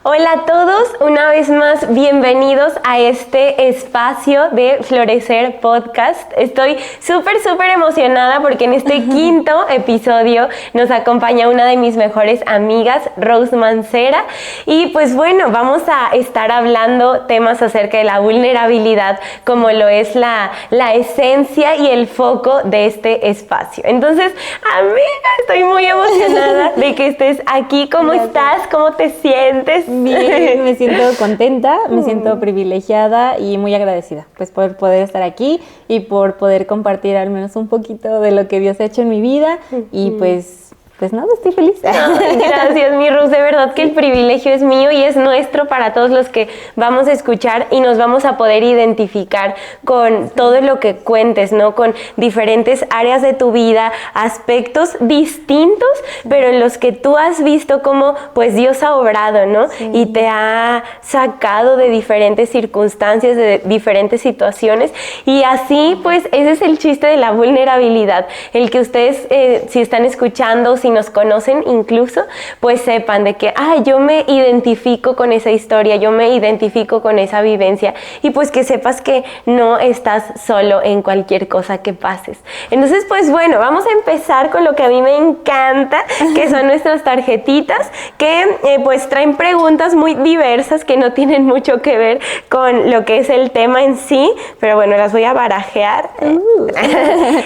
Hola a todos, una vez más bienvenidos a este espacio de Florecer Podcast. Estoy súper emocionada porque en este quinto episodio nos acompaña una de mis mejores amigas, Rose Mancera. Y pues bueno, vamos a estar hablando temas acerca de la vulnerabilidad, como lo es la esencia y el foco de este espacio. Entonces, amiga, estoy muy emocionada de que estés aquí. ¿Cómo estás? ¿Cómo te sientes? Bien, me siento contenta, me siento privilegiada y muy agradecida pues por poder estar aquí y por poder compartir al menos un poquito de lo que Dios ha hecho en mi vida y pues nada, estoy feliz. Ay, gracias, mi Rus, de verdad que el privilegio es mío y es nuestro para todos los que vamos a escuchar y nos vamos a poder identificar con todo lo que cuentes, ¿no? Con diferentes áreas de tu vida, aspectos distintos, pero en los que tú has visto cómo pues Dios ha obrado, ¿no? Sí. Y te ha sacado de diferentes circunstancias, de diferentes situaciones, y así pues ese es el chiste de la vulnerabilidad, el que ustedes si están escuchando, si nos conocen incluso, pues sepan de que, yo me identifico con esa historia, yo me identifico con esa vivencia, y pues que sepas que no estás solo en cualquier cosa que pases. Entonces, pues bueno, vamos a empezar con lo que a mí me encanta, que son nuestras tarjetitas, que pues traen preguntas muy diversas que no tienen mucho que ver con lo que es el tema en sí, pero bueno, las voy a barajear.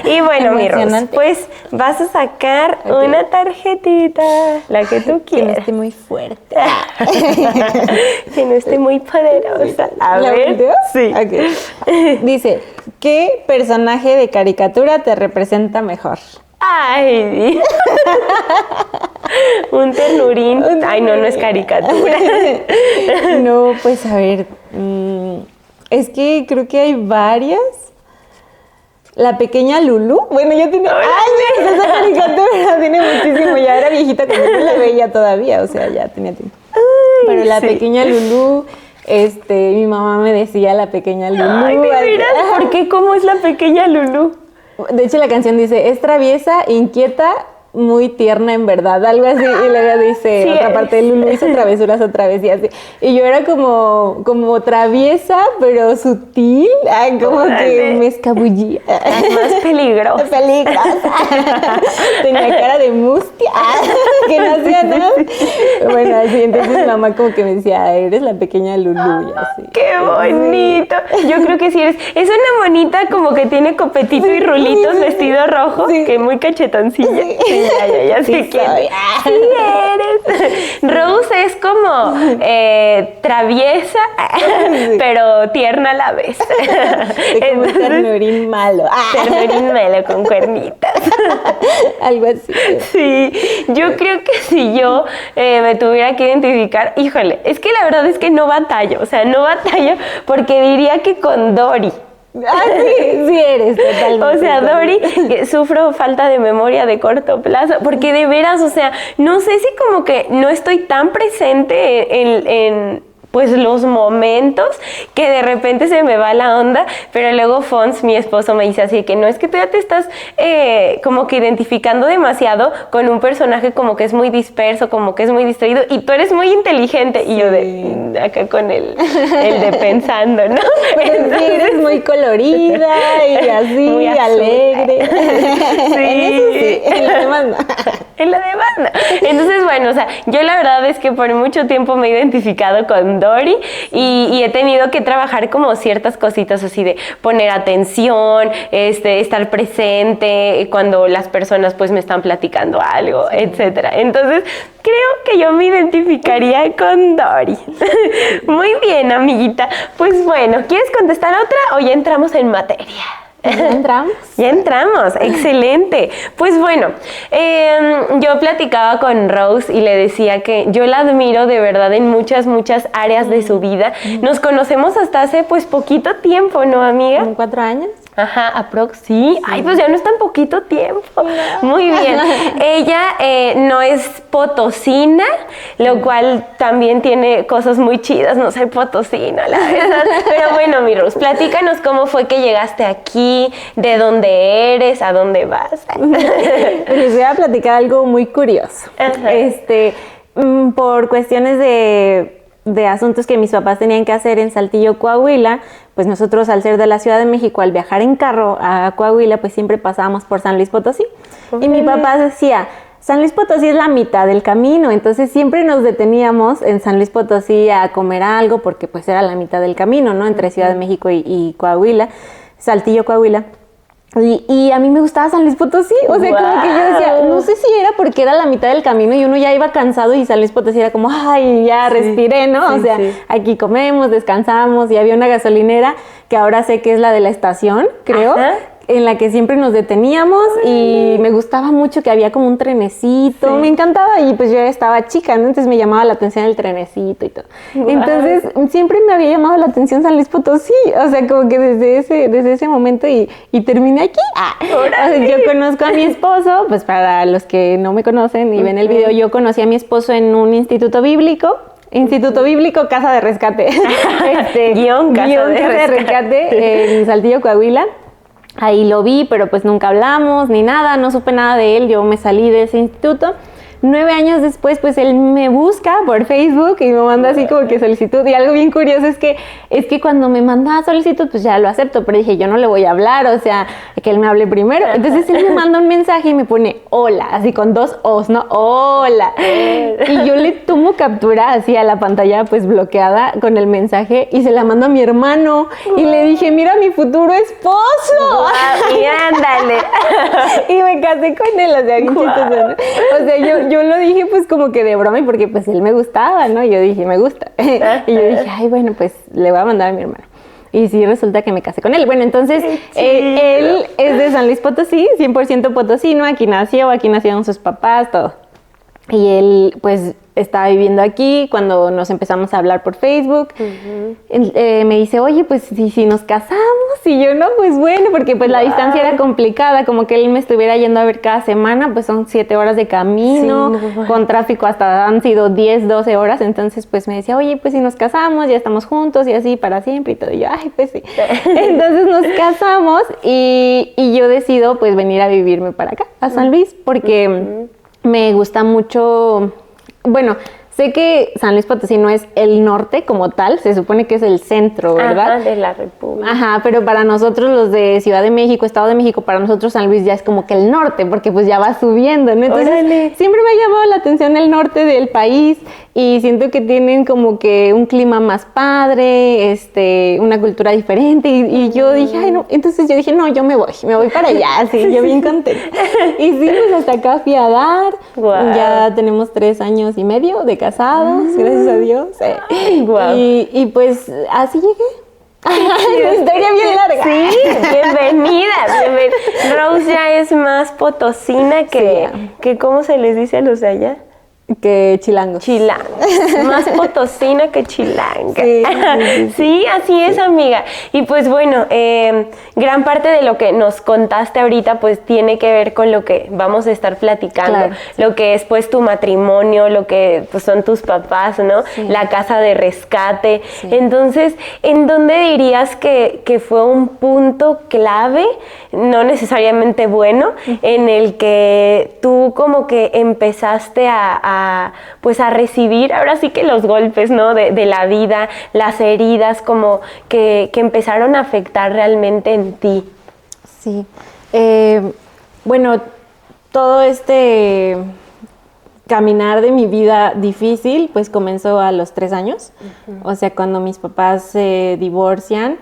Y bueno, mi Rose, pues vas a sacar una tarjetita, la que tú quieras. Que no esté muy fuerte. Que no esté muy poderosa. A ver. ¿Volteo? Sí. Okay. Dice, ¿qué personaje de caricatura te representa mejor? Ay, un ternurín. Ay, no es caricatura. No, pues a ver, es que creo que hay varias. La pequeña Lulú, bueno, ya tiene años esa caricatura, tiene muchísimo, ya era viejita cuando yo la veía todavía, o sea, ya tenía tiempo. Pero la pequeña Lulú, mi mamá me decía la pequeña Lulú. Ay, ¿de veras? ¿Por qué? ¿Cómo es la pequeña Lulú? De hecho, la canción dice, es traviesa, inquieta, muy tierna en verdad, algo así, y luego dice, sí, otra parte de Lulú hizo travesuras otra vez y así, y yo era como traviesa, pero sutil, como que me escabullía. Más peligrosa. Tenía cara de mustia, que no hacía nada. Bueno, así, entonces mamá como que me decía, eres la pequeña Lulú, y así. ¡Qué bonito! Yo creo que sí eres. Es una monita como que tiene copetito y rulitos, vestido rojo, que muy cachetoncilla. Sí. Ya sé quién. Sí eres. Rose es como traviesa, pero tierna a la vez. Es como un ternurín malo. Ternurín malo con cuernitas. Algo así. Sí, yo creo que si yo me tuviera que identificar, híjole, es que la verdad es que no batallo, porque diría que con Dory. Sí eres, totalmente. O sea, Dory, sufro falta de memoria de corto plazo, porque de veras, o sea, no sé si como que no estoy tan presente en pues los momentos que de repente se me va la onda, pero luego Fons, mi esposo, me dice así que no, es que tú ya te estás como que identificando demasiado con un personaje como que es muy disperso, como que es muy distraído, y tú eres muy inteligente, sí. Y yo de acá con el de pensando, ¿no? Pero entonces, sí, eres muy colorida y así, muy alegre. Sí. En eso sí, en lo demás no. En lo demás no. Entonces, bueno, o sea, yo la verdad es que por mucho tiempo me he identificado con Dory y he tenido que trabajar como ciertas cositas así de poner atención, estar presente cuando las personas pues me están platicando algo, etcétera. Entonces, creo que yo me identificaría con Dory. Muy bien, amiguita. Pues bueno, ¿quieres contestar otra o ya entramos en materia? Ya entramos, excelente. Pues bueno, yo platicaba con Rose y le decía que yo la admiro de verdad en muchas áreas de su vida. Nos conocemos hasta hace pues poquito tiempo, ¿no, amiga? ¿Como 4 años? Ajá, aprox, sí. Ay, pues ya no es tan poquito tiempo. No. Muy bien. Ella no es potosina, lo cual también tiene cosas muy chidas. No soy potosina, la verdad. Pero bueno, mi Rose, platícanos cómo fue que llegaste aquí, de dónde eres, a dónde vas. Les voy a platicar algo muy curioso. Por cuestiones de de asuntos que mis papás tenían que hacer en Saltillo, Coahuila, pues nosotros al ser de la Ciudad de México, al viajar en carro a Coahuila, pues siempre pasábamos por San Luis Potosí. Y mi papá decía, San Luis Potosí es la mitad del camino, entonces siempre nos deteníamos en San Luis Potosí a comer algo porque pues era la mitad del camino, ¿no? Entre Ciudad de México y Coahuila, Saltillo, Coahuila. Y a mí me gustaba San Luis Potosí, o sea, como que yo decía, no sé si era porque era la mitad del camino y uno ya iba cansado y San Luis Potosí era como, ay, ya respiré, ¿no? O sea, aquí comemos, descansamos y había una gasolinera que ahora sé que es la de la estación, creo. Ajá. En la que siempre nos deteníamos y me gustaba mucho que había como un trenecito, me encantaba y pues yo estaba chica, ¿no? Entonces me llamaba la atención el trenecito y todo. Entonces siempre me había llamado la atención San Luis Potosí, o sea, como que desde ese momento y terminé aquí. O sea, yo conozco a mi esposo, pues para los que no me conocen y ven el video, yo conocí a mi esposo en un instituto bíblico. Instituto Bíblico Casa de Rescate. Guión Casa de Rescate en Saltillo, Coahuila. Ahí lo vi, pero pues nunca hablamos ni nada, no supe nada de él, yo me salí de ese instituto. 9 años después, pues él me busca por Facebook y me manda así como que solicitud. Y algo bien curioso es que cuando me manda solicitud, pues ya lo acepto, pero dije, yo no le voy a hablar, o sea, que él me hable primero. Entonces él me manda un mensaje y me pone, hola, así con 2 O's, ¿no? Hola. Y yo le tomo captura así a la pantalla, pues bloqueada con el mensaje y se la mando a mi hermano. Y le dije, mira mi futuro esposo. Y ándale. Y me casé con él, o sea, bien chistoso, ¿no? O sea, yo lo dije pues como que de broma y porque pues él me gustaba, ¿no? Yo dije, me gusta. Y yo dije, ay, bueno, pues le voy a mandar a mi hermano. Y sí, resulta que me casé con él. Bueno, entonces, él es de San Luis Potosí, 100% potosino, aquí nacieron sus papás, todo. Y él, pues, estaba viviendo aquí cuando nos empezamos a hablar por Facebook. Me dice, oye, pues, si nos casamos? Y yo, no, pues, bueno, porque, pues, la distancia era complicada. Como que él me estuviera yendo a ver cada semana, pues, son 7 horas de camino. Con tráfico hasta han sido 10, 12 horas. Entonces, pues, me decía, oye, pues, si nos casamos, ya estamos juntos y así para siempre y todo. Y yo, ay, pues, sí. Entonces, nos casamos y yo decido, pues, venir a vivirme para acá, a San Luis, porque me gusta mucho, bueno, sé que San Luis Potosí no es el norte como tal, se supone que es el centro, ¿verdad? Ajá, de la República. Ajá, pero para nosotros los de Ciudad de México, Estado de México, para nosotros San Luis ya es como que el norte, porque pues ya va subiendo, ¿no? Entonces, siempre me ha llamado la atención el norte del país y siento que tienen como que un clima más padre, una cultura diferente y yo dije, ay, no, entonces yo dije, no, yo me voy para allá, así, yo bien contenta. Y sí, pues hasta acá fui a dar, ya tenemos 3 años y medio de casados, gracias a Dios. Y pues así llegué. Una historia bien larga. Sí, bienvenida. Rose ya es más potosina que ¿cómo se les dice a los de allá? Que chilangos. Más potosina que chilanga. Sí, así es, amiga. Y pues bueno, gran parte de lo que nos contaste ahorita pues tiene que ver con lo que vamos a estar platicando, lo que es pues tu matrimonio, lo que pues son tus papás, ¿no? La casa de rescate. Entonces, ¿en dónde dirías que fue un punto clave, no necesariamente bueno, en el que tú como que empezaste a recibir ahora sí que los golpes, ¿no? de la vida, las heridas como que empezaron a afectar realmente en ti? Sí, bueno, todo este caminar de mi vida difícil pues comenzó a los 3 años, o sea, cuando mis papás se divorcian.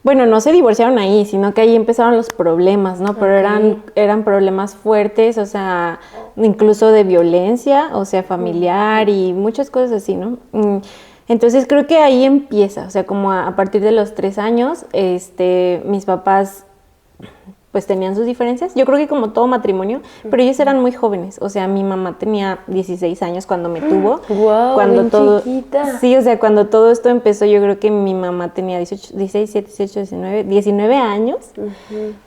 Bueno, no se divorciaron ahí, sino que ahí empezaron los problemas, ¿no? Pero eran problemas fuertes, o sea, incluso de violencia, o sea, familiar y muchas cosas así, ¿no? Entonces creo que ahí empieza, o sea, como a partir de los 3 años, mis papás pues tenían sus diferencias, yo creo que como todo matrimonio, pero ellos eran muy jóvenes, o sea, mi mamá tenía 16 años cuando me tuvo. ¡Wow! Cuando todo, chiquita. Sí, o sea, cuando todo esto empezó, yo creo que mi mamá tenía 19 años,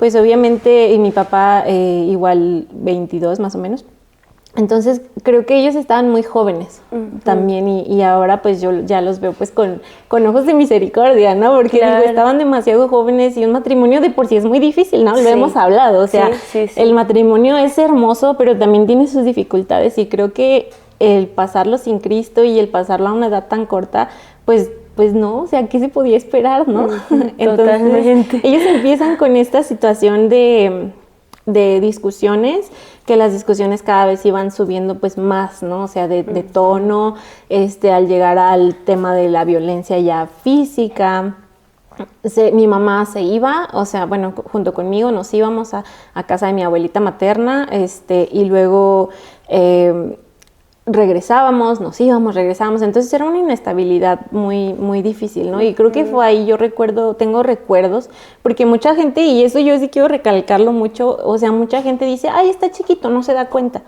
pues obviamente, y mi papá igual 22 más o menos. Entonces, creo que ellos estaban muy jóvenes también y ahora pues yo ya los veo pues con ojos de misericordia, ¿no? Porque digo, estaban demasiado jóvenes y un matrimonio de por sí es muy difícil, ¿no? Lo hemos hablado, o sea, el matrimonio es hermoso, pero también tiene sus dificultades y creo que el pasarlo sin Cristo y el pasarlo a una edad tan corta, pues no, o sea, ¿qué se podía esperar, no? Totalmente. Entonces, ellos empiezan con esta situación de discusiones, que las discusiones cada vez iban subiendo pues más, ¿no? O sea, de tono, al llegar al tema de la violencia ya física. Mi mamá se iba, o sea, bueno, junto conmigo nos íbamos a casa de mi abuelita materna, y luego regresábamos, nos íbamos, regresábamos, entonces era una inestabilidad muy, muy difícil, ¿no? Y creo que fue ahí, tengo recuerdos, porque mucha gente, y eso yo sí quiero recalcarlo mucho, o sea, mucha gente dice, ay, está chiquito, no se da cuenta.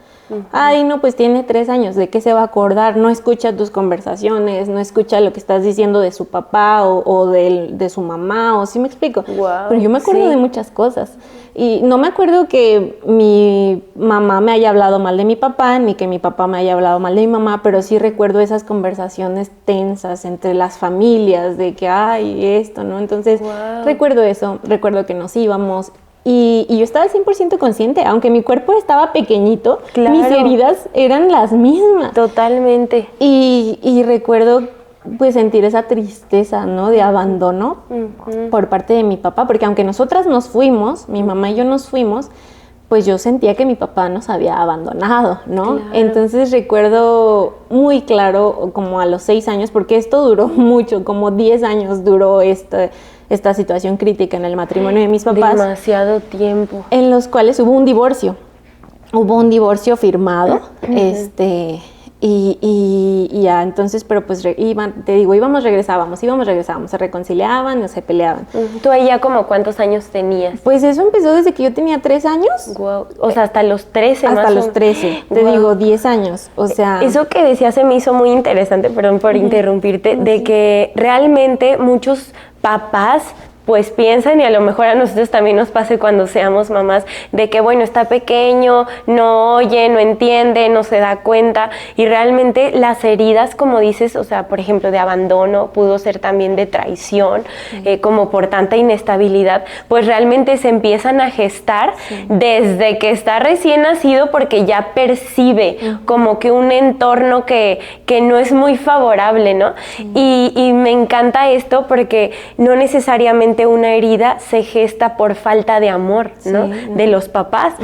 Ay, no, pues tiene 3 años, ¿de qué se va a acordar? No escucha tus conversaciones, no escucha lo que estás diciendo de su papá o de su mamá, o ¿sí me explico? Wow, pero yo me acuerdo de muchas cosas. Y no me acuerdo que mi mamá me haya hablado mal de mi papá, ni que mi papá me haya hablado mal de mi mamá, pero sí recuerdo esas conversaciones tensas entre las familias, de que, ay, esto, ¿no? Entonces, recuerdo eso, recuerdo que nos íbamos. Y yo estaba 100% consciente, aunque mi cuerpo estaba pequeñito, mis heridas eran las mismas. Totalmente. Y recuerdo pues sentir esa tristeza, ¿no? De abandono por parte de mi papá, porque aunque nosotras nos fuimos, mi mamá y yo nos fuimos, pues yo sentía que mi papá nos había abandonado, ¿no? Claro. Entonces recuerdo muy claro, como a los 6 años, porque esto duró mucho, como 10 años duró esta situación crítica en el matrimonio de mis papás. Demasiado tiempo. En los cuales hubo un divorcio. Hubo un divorcio firmado, y ya, entonces, pero pues te digo, regresábamos, se reconciliaban, se peleaban. ¿Tú ahí ya como cuántos años tenías? Pues eso empezó desde que yo tenía 3 años. Wow. O sea, hasta los 13 más. Hasta los 13, te digo, 10 años, o sea. Eso que decías se me hizo muy interesante, perdón por interrumpirte, de que realmente muchos papás pues piensan, y a lo mejor a nosotros también nos pase cuando seamos mamás, de que bueno, está pequeño, no oye, no entiende, no se da cuenta, y realmente las heridas, como dices, o sea, por ejemplo, de abandono, pudo ser también de traición, como por tanta inestabilidad, pues realmente se empiezan a gestar desde que está recién nacido, porque ya percibe como que un entorno que no es muy favorable, ¿no? Y me encanta esto porque no necesariamente una herida se gesta por falta de amor, ¿no? De los papás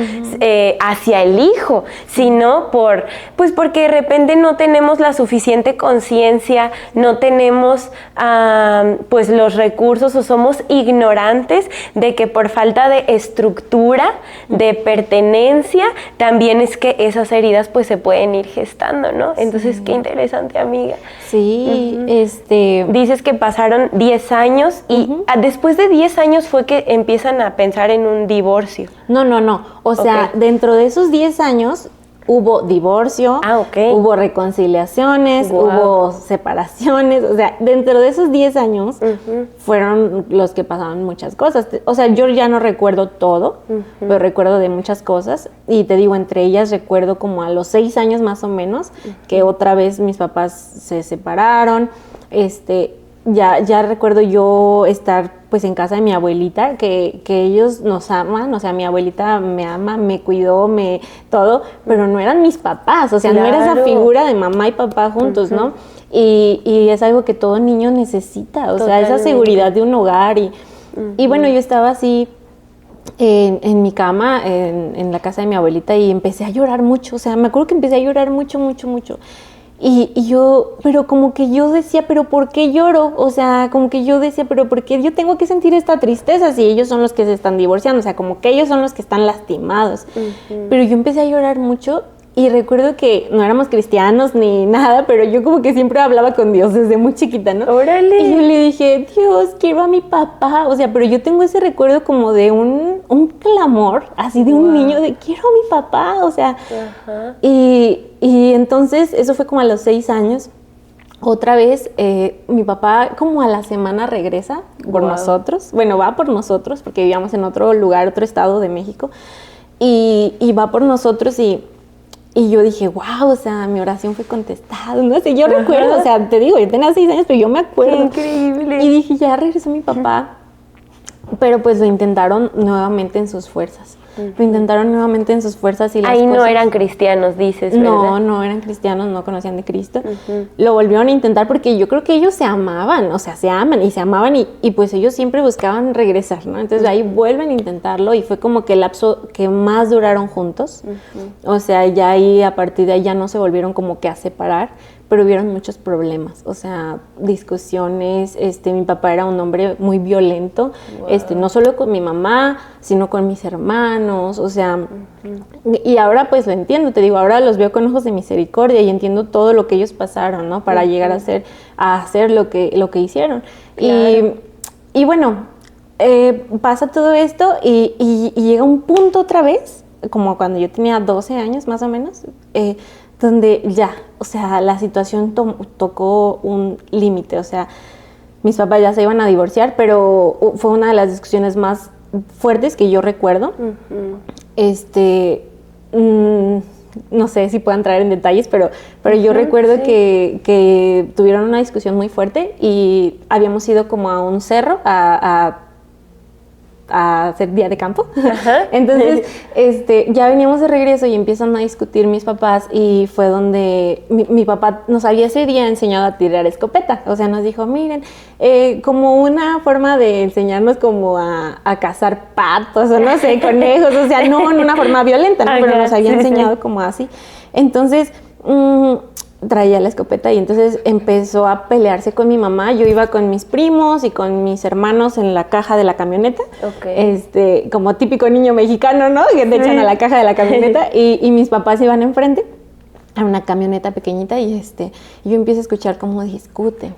hacia el hijo, sino porque de repente no tenemos la suficiente conciencia, no tenemos pues los recursos, o somos ignorantes de que por falta de estructura, de pertenencia, también es que esas heridas pues se pueden ir gestando, ¿no? Entonces, qué interesante, amiga. Sí, Dices que pasaron 10 años y después de 10 años fue que empiezan a pensar en un divorcio. No. O sea, dentro de esos 10 años hubo divorcio, hubo reconciliaciones, hubo separaciones. O sea, dentro de esos 10 años fueron los que pasaban muchas cosas. O sea, yo ya no recuerdo todo, pero recuerdo de muchas cosas. Y te digo, entre ellas recuerdo como a los 6 años más o menos, que otra vez mis papás se separaron. Ya recuerdo yo estar pues en casa de mi abuelita, que ellos nos aman, o sea, mi abuelita me ama, me cuidó, todo, pero no eran mis papás, o sea, no era esa figura de mamá y papá juntos, ¿no? Y es algo que todo niño necesita, o sea, esa seguridad de un hogar. Y bueno, yo estaba así en mi cama, en la casa de mi abuelita, y empecé a llorar mucho, o sea, me acuerdo que empecé a llorar mucho. Y yo, pero como que yo decía, ¿pero por qué lloro? O sea, como que yo decía, ¿pero por qué yo tengo que sentir esta tristeza si ellos son los que se están divorciando? O sea, como que ellos son los que están lastimados. Pero yo empecé a llorar mucho y recuerdo que no éramos cristianos ni nada, pero yo como que siempre hablaba con Dios desde muy chiquita, ¿no? ¡Órale! Y yo le dije, Dios, quiero a mi papá. O sea, pero yo tengo ese recuerdo como de un clamor, así de un niño, de quiero a mi papá, o sea. Y entonces, eso fue como a los 6 años. Otra vez, mi papá como a la semana regresa por nosotros. Bueno, va por nosotros, porque vivíamos en otro lugar, otro estado de México. Y va por nosotros y yo dije, wow, o sea, mi oración fue contestada. No sé, yo recuerdo, o sea, te digo, yo tenía 6 años, pero yo me acuerdo. ¡Qué increíble! Y dije, ya regresó mi papá. Pero pues lo intentaron nuevamente en sus fuerzas. Lo intentaron nuevamente en sus fuerzas y las Ahí cosas... no eran cristianos, dices, ¿verdad? No eran cristianos, no conocían de Cristo. Lo volvieron a intentar porque yo creo que ellos se amaban, o sea, se aman y se amaban y pues ellos siempre buscaban regresar, ¿no? Entonces ahí vuelven a intentarlo y fue como que el lapso que más duraron juntos. O sea, ya ahí, a partir de ahí ya no se volvieron como que a separar, pero hubieron muchos problemas, o sea, discusiones. Mi papá era un hombre muy violento, no solo con mi mamá, sino con mis hermanos, o sea, y ahora pues lo entiendo, te digo, ahora los veo con ojos de misericordia y entiendo todo lo que ellos pasaron, ¿no? Para llegar a hacer lo que hicieron. Claro. Y bueno, pasa todo esto y llega un punto otra vez, como cuando yo tenía 12 años más o menos, donde ya, o sea, la situación tocó un límite, o sea, mis papás ya se iban a divorciar, pero fue una de las discusiones más fuertes que yo recuerdo. No sé si puedo entrar en detalles, pero yo recuerdo que tuvieron una discusión muy fuerte y habíamos ido como a un cerro a hacer día de campo. Entonces, ya veníamos de regreso y empiezan a discutir mis papás y fue donde mi papá nos había ese día enseñado a tirar escopeta. O sea, nos dijo, miren, como una forma de enseñarnos como a cazar patos o no sé, conejos, o sea, no en una forma violenta, ¿no? Pero nos había enseñado como así. Entonces, traía la escopeta y entonces empezó a pelearse con mi mamá. Yo iba con mis primos y con mis hermanos en la caja de la camioneta, como típico niño mexicano, ¿no? Que te echan a la caja de la camioneta y mis papás iban enfrente a una camioneta pequeñita y yo empiezo a escuchar cómo discuten.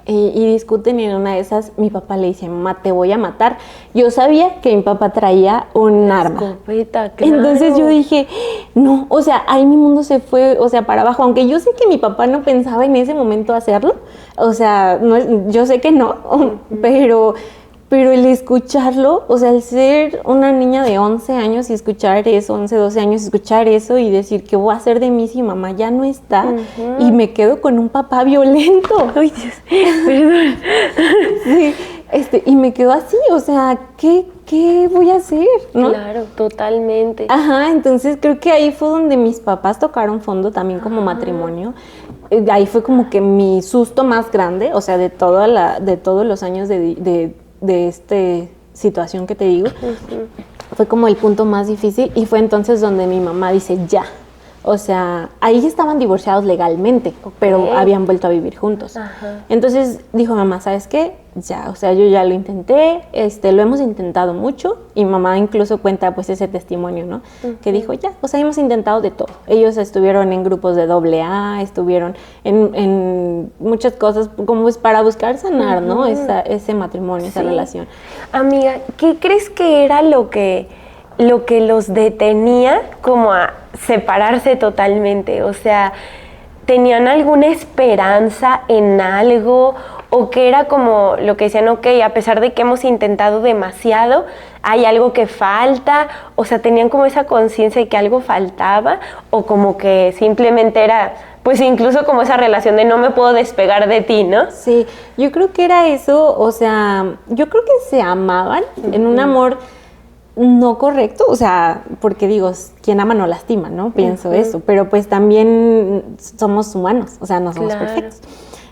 Y discuten y en una de esas mi papá le dice, mamá, te voy a matar. Yo sabía que mi papá traía un arma. Escopeta, claro. Entonces yo dije, no, o sea, ahí mi mundo se fue, o sea, para abajo. Aunque yo sé que mi papá no pensaba en ese momento hacerlo, o sea, no, yo sé que no, pero el escucharlo, o sea, el ser una niña de 11 años y escuchar eso, 11, 12 años, escuchar eso y decir, ¿qué voy a hacer de mí si mamá ya no está? Y me quedo con un papá violento. Uy, Dios, perdón. Sí, y me quedo así, o sea, ¿qué voy a hacer? ¿No? Claro, totalmente. Ajá, entonces creo que ahí fue donde mis papás tocaron fondo también como matrimonio. Ahí fue como que mi susto más grande, o sea, de todos los años de esta situación que te digo, fue como el punto más difícil y fue entonces donde mi mamá dice ya, o sea, ahí estaban divorciados legalmente, pero habían vuelto a vivir juntos. Entonces dijo mamá, ¿sabes qué? Ya, o sea, yo ya lo intenté, lo hemos intentado mucho y mamá incluso cuenta pues ese testimonio, ¿no? Que dijo ya, o sea, hemos intentado de todo. Ellos estuvieron en grupos de AA, estuvieron en muchas cosas como es para buscar sanar, ¿no? Ese matrimonio, esa relación. Amiga, ¿qué crees que era lo que los detenía como a separarse totalmente? O sea, ¿tenían alguna esperanza en algo? ¿O que era como lo que decían, ok, a pesar de que hemos intentado demasiado, hay algo que falta? O sea, ¿tenían como esa conciencia de que algo faltaba? ¿O como que simplemente era, pues incluso como esa relación de no me puedo despegar de ti, ¿no? Sí, yo creo que era eso, o sea, yo creo que se amaban en un amor no correcto, o sea, porque digo, quien ama no lastima, ¿no? Pienso eso, pero pues también somos humanos, o sea, no somos perfectos.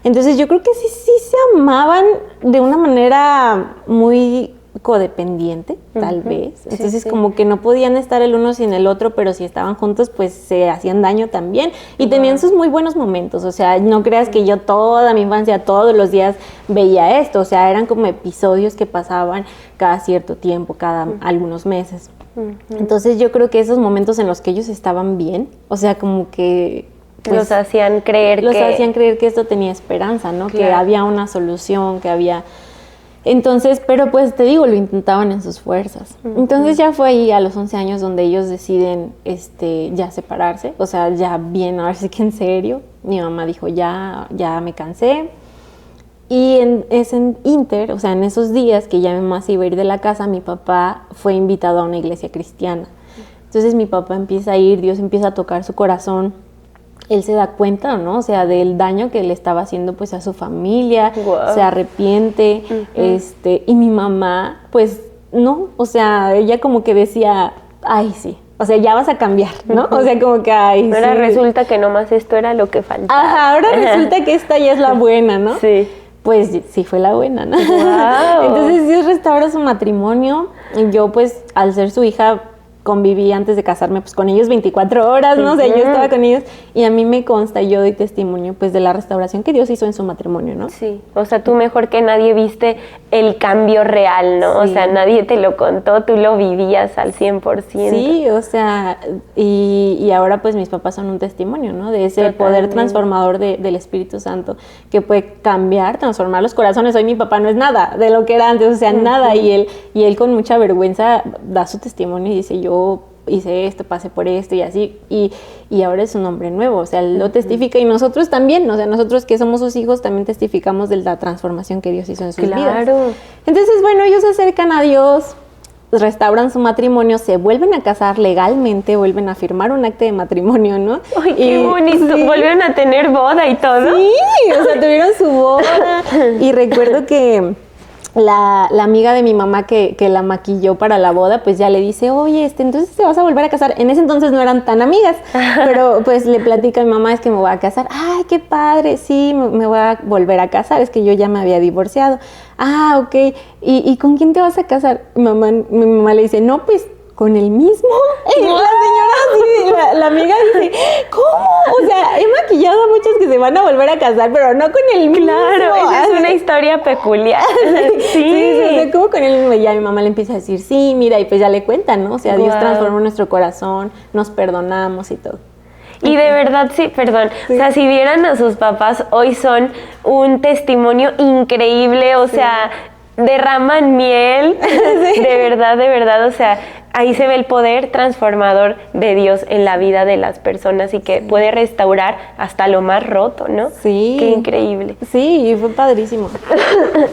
Entonces yo creo que sí se amaban de una manera muy codependiente, tal vez. Entonces como que no podían estar el uno sin el otro, pero si estaban juntos, pues se hacían daño también. Y tenían sus muy buenos momentos, o sea, no creas que yo toda mi infancia, todos los días veía esto, o sea, eran como episodios que pasaban cada cierto tiempo, cada algunos meses. Entonces yo creo que esos momentos en los que ellos estaban bien, o sea, como que pues, los hacían creer que esto tenía esperanza, ¿no? Claro. Que había una solución, que había... Entonces, pero pues te digo, lo intentaban en sus fuerzas. Entonces ya fue ahí a los 11 años donde ellos deciden ya separarse, o sea, ya bien, ahora sí que en serio. Mi mamá dijo, ya me cansé. Y en ese inter, o sea, en esos días que ya mi mamá se iba a ir de la casa, mi papá fue invitado a una iglesia cristiana. Entonces mi papá empieza a ir, Dios empieza a tocar su corazón. Él se da cuenta, ¿no? O sea, del daño que le estaba haciendo pues a su familia, se arrepiente, y mi mamá, pues, no, o sea, ella como que decía, ay, sí. O sea, ya vas a cambiar, ¿no? O sea, como que, ay, ahora sí. resulta que nomás esto era lo que faltaba. Ajá, ahora resulta que esta ya es la buena, ¿no? Sí. Pues sí fue la buena, ¿no? Wow. Entonces Dios restaura su matrimonio. Y yo, pues, al ser su hija, conviví antes de casarme pues con ellos 24 horas, ¿no? O sea, yo estaba con ellos y a mí me consta, yo doy testimonio pues de la restauración que Dios hizo en su matrimonio, ¿no? Sí, o sea, tú mejor que nadie viste el cambio real, ¿no? Sí. O sea, nadie te lo contó, tú lo vivías al 100%. Sí, o sea, y ahora pues mis papás son un testimonio, ¿no? De ese poder transformador del Espíritu Santo que puede cambiar, transformar los corazones. Hoy mi papá no es nada de lo que era antes, o sea, nada, y él con mucha vergüenza da su testimonio y dice, yo hice esto, pasé por esto y así, y ahora es un hombre nuevo, o sea, él lo testifica y nosotros también, o sea, nosotros que somos sus hijos también testificamos de la transformación que Dios hizo en sus vidas. Entonces, bueno, ellos se acercan a Dios, restauran su matrimonio, se vuelven a casar legalmente, vuelven a firmar un acta de matrimonio, ¿no? ¡Ay, qué bonito! Sí. Volvieron a tener boda y todo. Sí, o sea, tuvieron su boda y recuerdo que la amiga de mi mamá que la maquilló para la boda, pues ya le dice, oye, entonces te vas a volver a casar. En ese entonces no eran tan amigas, pero pues le platica a mi mamá, es que me voy a casar. Ay, qué padre, sí, me voy a volver a casar, es que yo ya me había divorciado. Ah, ok, ¿y con quién te vas a casar? Mi mamá le dice, no, pues con el mismo. Y la señora así, la amiga dice, ¿cómo? O sea, he maquillado a muchos que se van a volver a casar, pero no con el mismo. Claro, esa es una historia peculiar. Sí, o sea, como con el mismo. Y ya mi mamá le empieza a decir, sí, mira, y pues ya le cuentan, ¿no? O sea, Dios transformó nuestro corazón, nos perdonamos y todo. Y de verdad, sí, perdón, o sea, si vieran a sus papás, hoy son un testimonio increíble, o sea, derraman miel, de verdad, o sea, ahí se ve el poder transformador de Dios en la vida de las personas y que puede restaurar hasta lo más roto, ¿no? Sí. Qué increíble. Sí, y fue padrísimo.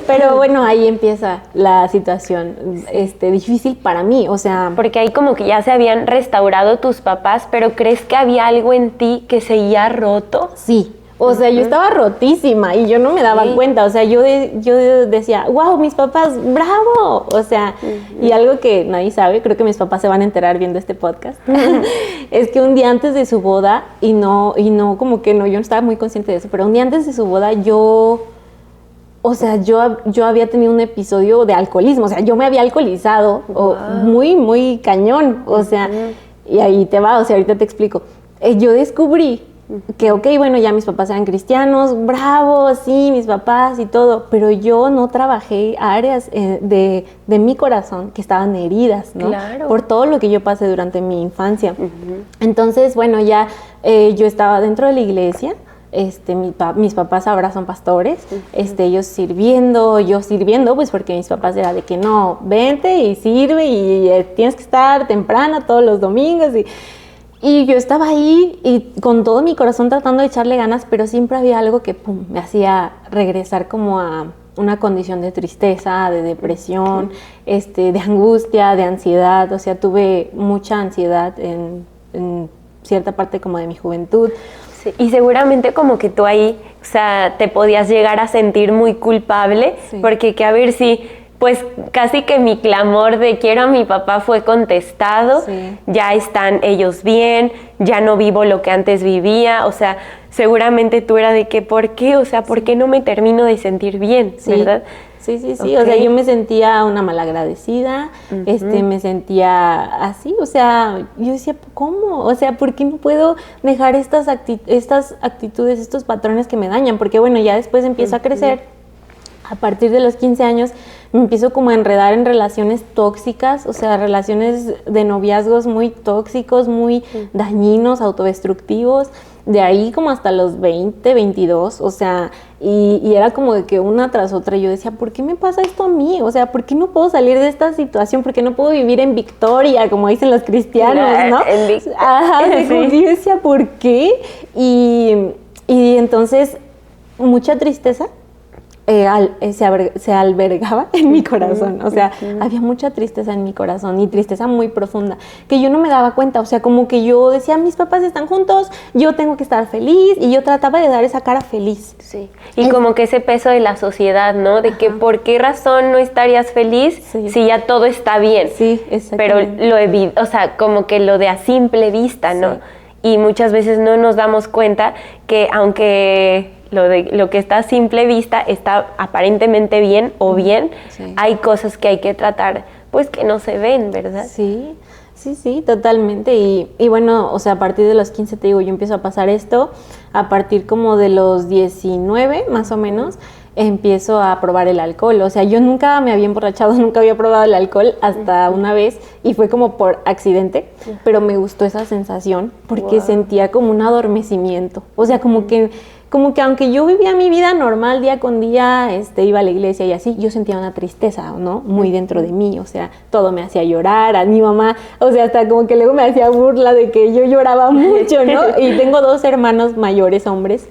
Pero bueno, ahí empieza la situación difícil para mí, o sea... Porque ahí como que ya se habían restaurado tus papás, pero ¿crees que había algo en ti que seguía roto? Sí. O sea, yo estaba rotísima y yo no me daba cuenta. O sea, yo decía, wow, mis papás, bravo. O sea, y algo que nadie sabe, creo que mis papás se van a enterar viendo este podcast, es que un día antes de su boda, y no, como que no, yo no estaba muy consciente de eso, pero un día antes de su boda yo había tenido un episodio de alcoholismo. O sea, yo me había alcoholizado muy, muy cañón. O sea, y ahí te va, o sea, ahorita te explico. Yo descubrí que, ok, bueno, ya mis papás eran cristianos, bravo, sí, mis papás y todo, pero yo no trabajé áreas de mi corazón que estaban heridas, ¿no? Claro. Por todo lo que yo pasé durante mi infancia. Entonces, bueno, ya yo estaba dentro de la iglesia. Mis papás ahora son pastores, ellos sirviendo, yo sirviendo, pues porque mis papás era de que no, vente y sirve y tienes que estar temprano todos los domingos y yo estaba ahí y con todo mi corazón tratando de echarle ganas, pero siempre había algo que me hacía regresar como a una condición de tristeza, de depresión, de angustia, de ansiedad. O sea, tuve mucha ansiedad en cierta parte como de mi juventud. Sí, y seguramente como que tú ahí, o sea, te podías llegar a sentir muy culpable, porque que a ver si... Pues casi que mi clamor de quiero a mi papá fue contestado, ya están ellos bien, ya no vivo lo que antes vivía, o sea, seguramente tú era de que ¿por qué? O sea, ¿por qué no me termino de sentir bien, verdad? Sí, okay. O sea, yo me sentía una malagradecida, me sentía así, o sea, yo decía, ¿cómo? O sea, ¿por qué no puedo dejar estas actitudes, estos patrones que me dañan? Porque bueno, ya después empiezo a crecer, a partir de los 15 años, me empiezo como a enredar en relaciones tóxicas, o sea, relaciones de noviazgos muy tóxicos, muy dañinos, autodestructivos, de ahí como hasta los 20, 22, o sea, y era como de que una tras otra yo decía, ¿por qué me pasa esto a mí? O sea, ¿por qué no puedo salir de esta situación? ¿Por qué no puedo vivir en victoria, como dicen los cristianos, no? Ajá, como que yo decía, ¿por qué? Y entonces, mucha tristeza. se albergaba en mi corazón, o sea, había mucha tristeza en mi corazón y tristeza muy profunda, que yo no me daba cuenta, o sea, como que yo decía, mis papás están juntos, yo tengo que estar feliz, y yo trataba de dar esa cara feliz. Sí, y como que ese peso de la sociedad, ¿no? De que por qué razón no estarías feliz si ya todo está bien. Sí, exactamente. Pero o sea, como que lo de a simple vista, ¿no? Y muchas veces no nos damos cuenta que aunque lo que está a simple vista está aparentemente bien o bien, hay cosas que hay que tratar, pues que no se ven, ¿verdad? Sí, totalmente. Y bueno, o sea, a partir de los 15, te digo, yo empiezo a pasar esto. A partir como de los 19, más o menos, empiezo a probar el alcohol. O sea, yo nunca me había emborrachado, nunca había probado el alcohol hasta una vez, y fue como por accidente, pero me gustó esa sensación porque sentía como un adormecimiento. O sea, como que aunque yo vivía mi vida normal día con día, iba a la iglesia y así, yo sentía una tristeza, ¿no? Muy dentro de mí, o sea, todo me hacía llorar, a mi mamá, o sea, hasta como que luego me hacía burla de que yo lloraba mucho, ¿no? Y tengo 2 hermanos mayores, hombres,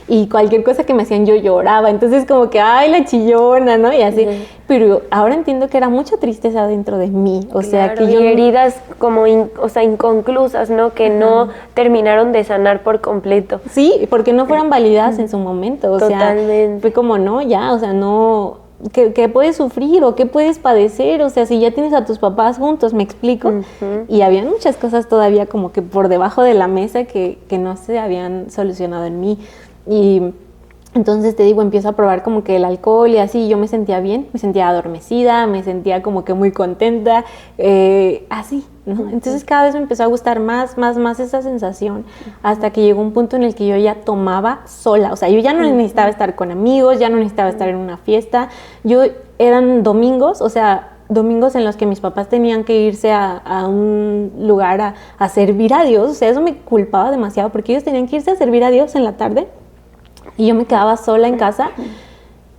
y cualquier cosa que me hacían yo lloraba, entonces como que, ay, la chillona, ¿no? Y así, pero ahora entiendo que era mucha tristeza dentro de mí, o sea, que yo... Y heridas como, inconclusas, ¿no? Que no terminaron de sanar por completo. Sí, porque no fueron validadas en su momento, o Totalmente. sea, fue como, no, ya, o sea, no... ¿Qué puedes sufrir o qué puedes padecer? O sea, si ya tienes a tus papás juntos, me explico. Y había muchas cosas todavía como que por debajo de la mesa que no se habían solucionado en mí. Y entonces, te digo, empiezo a probar como que el alcohol y así, y yo me sentía bien, me sentía adormecida, me sentía como que muy contenta, así, ¿no? Entonces cada vez me empezó a gustar más esa sensación, hasta que llegó un punto en el que yo ya tomaba sola, o sea, yo ya no necesitaba estar con amigos, ya no necesitaba estar en una fiesta, eran domingos, o sea, domingos en los que mis papás tenían que irse a un lugar a servir a Dios, o sea, eso me culpaba demasiado, porque ellos tenían que irse a servir a Dios en la tarde, y yo me quedaba sola en casa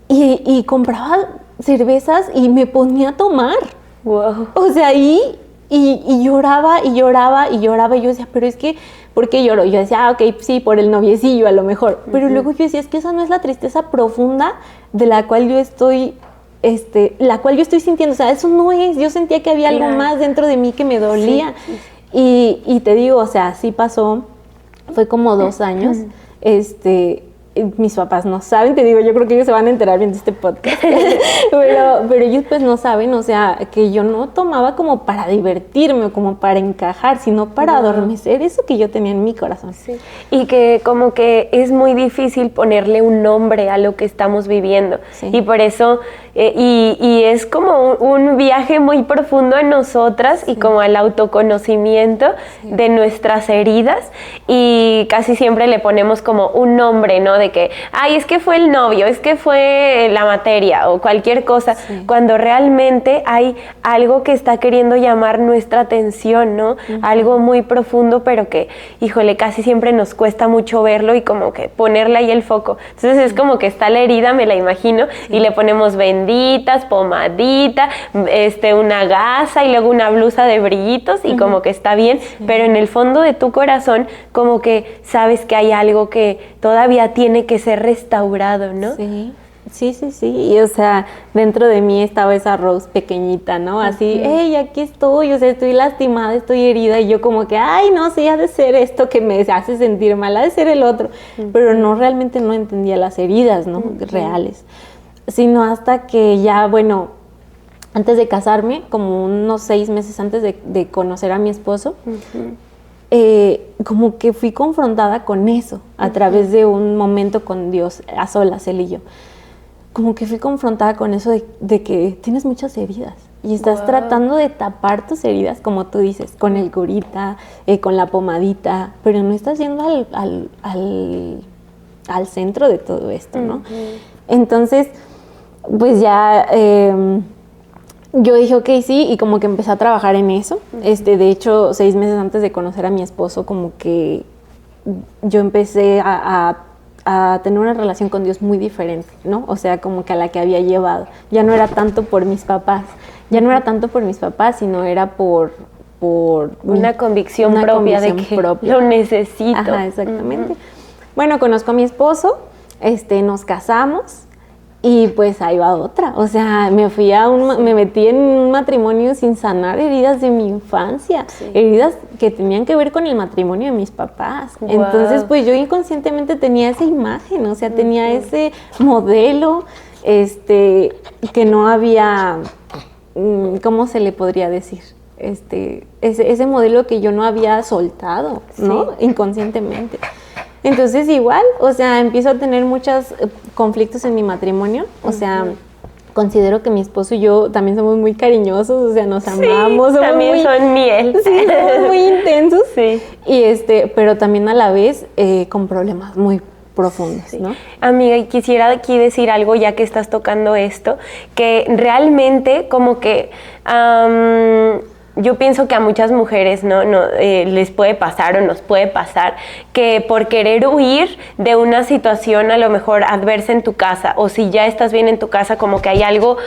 y compraba cervezas y me ponía a tomar. Wow. O sea, y lloraba y lloraba y lloraba. Y yo decía, pero es que, ¿por qué lloro? Y yo decía, ok, sí, por el noviecillo a lo mejor. Pero luego yo decía, es que esa no es la tristeza profunda de la cual yo estoy... sintiendo, o sea, eso no es, yo sentía que había algo más dentro de mí que me dolía. Y te digo, o sea, así pasó, fue como 2 años, mis papás no saben, te digo, yo creo que ellos se van a enterar viendo este podcast, pero ellos pues no saben, o sea, que yo no tomaba como para divertirme o como para encajar, sino para adormecer eso que yo tenía en mi corazón. Sí. Y que como que es muy difícil ponerle un nombre a lo que estamos viviendo, y por eso, y es como un viaje muy profundo en nosotras y como al autoconocimiento de nuestras heridas, y casi siempre le ponemos como un nombre, ¿no? De que, ay, es que fue el novio, es que fue la materia o cualquier cosa, cuando realmente hay algo que está queriendo llamar nuestra atención, ¿no? Algo muy profundo, pero que, híjole, casi siempre nos cuesta mucho verlo y como que ponerle ahí el foco. Entonces es como que está la herida, me la imagino, y le ponemos benditas, pomadita, una gasa y luego una blusa de brillitos y como que está bien, pero en el fondo de tu corazón como que sabes que hay algo que todavía tiene que ser restaurado, ¿no? Sí. Y o sea, dentro de mí estaba esa Rose pequeñita, ¿no? Así, hey, aquí estoy, o sea, estoy lastimada, estoy herida, y yo como que, ay, no, sí, ha de ser esto que me hace sentir mal, ha de ser el otro, pero no, realmente no entendía las heridas, ¿no? Reales, sino hasta que ya, bueno, antes de casarme, como unos 6 meses antes de conocer a mi esposo, como que fui confrontada con eso a través de un momento con Dios, a solas, él y yo. Como que fui confrontada con eso de que tienes muchas heridas y estás tratando de tapar tus heridas, como tú dices, con el curita, con la pomadita, pero no estás yendo al centro de todo esto, ¿no? Entonces, pues ya... yo dije, ok, sí, y como que empecé a trabajar en eso. De hecho, 6 meses antes de conocer a mi esposo, como que yo empecé a tener una relación con Dios muy diferente, ¿no? O sea, como que a la que había llevado. Ya no era tanto por mis papás, sino era por una convicción propia de que lo necesito. Ajá, exactamente. Bueno, conozco a mi esposo. nos casamos. Y pues ahí va otra, o sea, me metí en un matrimonio sin sanar heridas de mi infancia, heridas que tenían que ver con el matrimonio de mis papás. Wow. Entonces, pues yo inconscientemente tenía esa imagen, o sea, tenía ese modelo, que no había, ¿cómo se le podría decir? Ese modelo que yo no había soltado, ¿no? Inconscientemente. Entonces igual, o sea, empiezo a tener muchos conflictos en mi matrimonio, o sea, considero que mi esposo y yo también somos muy cariñosos, o sea, nos amamos. Somos también son miel. Sí, somos muy intensos, y pero también a la vez con problemas muy profundos, ¿no? Amiga, y quisiera aquí decir algo, ya que estás tocando esto, que realmente como que... yo pienso que a muchas mujeres no les puede pasar o nos puede pasar que por querer huir de una situación a lo mejor adversa en tu casa, o si ya estás bien en tu casa, como que hay algo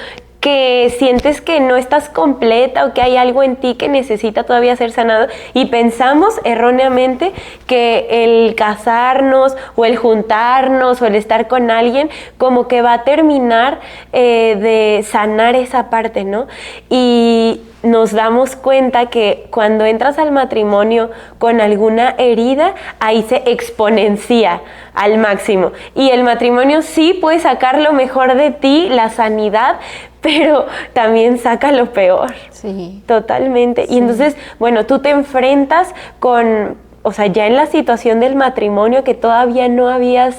que sientes que no estás completa o que hay algo en ti que necesita todavía ser sanado, y pensamos erróneamente que el casarnos o el juntarnos o el estar con alguien como que va a terminar de sanar esa parte, ¿no? Y nos damos cuenta que cuando entras al matrimonio con alguna herida, ahí se exponencia al máximo. Y el matrimonio sí puede sacar lo mejor de ti, la sanidad, pero también saca lo peor. Sí. Totalmente. Sí. Y entonces, bueno, tú te enfrentas con, o sea, ya en la situación del matrimonio que todavía no habías